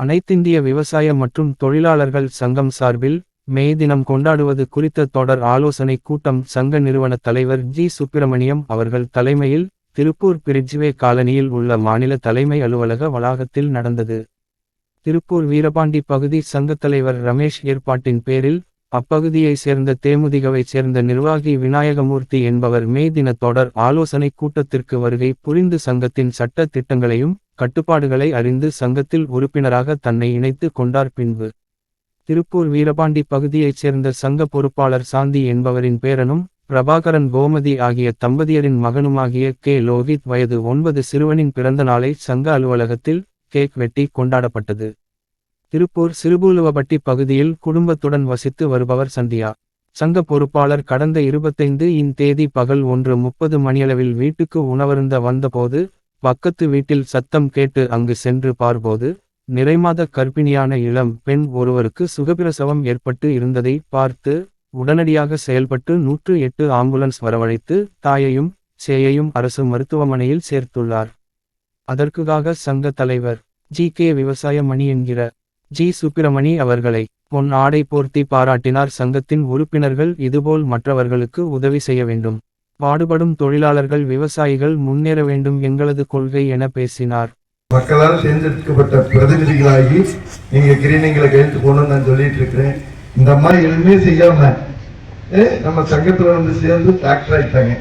அனைத்திந்திய விவசாய மற்றும் தொழிலாளர்கள் சங்கம் சார்பில் மே தினம் கொண்டாடுவது குறித்த தொடர் ஆலோசனை கூட்டம் சங்க நிறுவன தலைவர் ஜி சுப்பிரமணியம் அவர்கள் தலைமையில் திருப்பூர் பிரிட்ஜ்வே காலனியில் உள்ள மாநில தலைமை அலுவலக வளாகத்தில் நடந்தது. திருப்பூர் வீரபாண்டி பகுதி சங்கத் தலைவர் ரமேஷ் ஏற்பாட்டின் பேரில் அப்பகுதியை சேர்ந்த தேமுதிகவைச் சேர்ந்த நிர்வாகி விநாயகமூர்த்தி என்பவர் மே தின தொடர் ஆலோசனை கூட்டத்திற்கு வருகை புரிந்து சங்கத்தின் சட்ட திட்டங்களையும் கட்டுப்பாடுகளை அறிந்து சங்கத்தில் உறுப்பினராக தன்னை இணைத்து கொண்டார். பின்பு திருப்பூர் வீரபாண்டி பகுதியைச் சேர்ந்த சங்க பொறுப்பாளர் சாந்தி என்பவரின் பேரனும் பிரபாகரன் கோமதி ஆகிய தம்பதியரின் மகனுமாகிய கே லோகித் வயது 9 சிறுவனின் பிறந்த நாளை சங்க அலுவலகத்தில் கேக் வெட்டி கொண்டாடப்பட்டது. திருப்பூர் சிறுபூலுவப்பட்டி பகுதியில் குடும்பத்துடன் வசித்து வருபவர் சந்தியா. சங்க பொறுப்பாளர் கடந்த 25 தேதி பகல் 1:30 மணியளவில் வீட்டுக்கு உணவருந்த வந்தபோது பக்கத்து வீட்டில் சத்தம் கேட்டு அங்கு சென்று பார்போது நிறைமாத கர்ப்பிணியான இளம் பெண் ஒருவருக்கு சுகப்பிரசவம் ஏற்பட்டு இருந்ததை பார்த்து உடனடியாக செயல்பட்டு 108 ஆம்புலன்ஸ் வரவழைத்து தாயையும் சேயையும் அரசு மருத்துவமனையில் சேர்த்துள்ளார். அதற்காக சங்க தலைவர் ஜி.கே. விவசாய மணி என்கிற ஜி. சுப்பிரமணி அவர்களை பொன் ஆடை போர்த்தி பாராட்டினார். சங்கத்தின் உறுப்பினர்கள் இதுபோல் மற்றவர்களுக்கு உதவி செய்ய வேண்டும், பாடுபடும் தொழிலாளர்கள் விவசாயிகள் முன்னேற வேண்டும் எங்களது கொள்கை என பேசினார். மக்களால் தேர்ந்தெடுக்கப்பட்ட பிரதிநிதிகளாகி நீங்க கிரீனிங்களை கையெழுத்து போகணும்னு நான் சொல்லிட்டு இருக்கிறேன். இந்த மாதிரி எதுவுமே செய்யாம நம்ம சங்கத்துல வந்து சேர்ந்து டாக்டர் ஆயிட்டாங்க.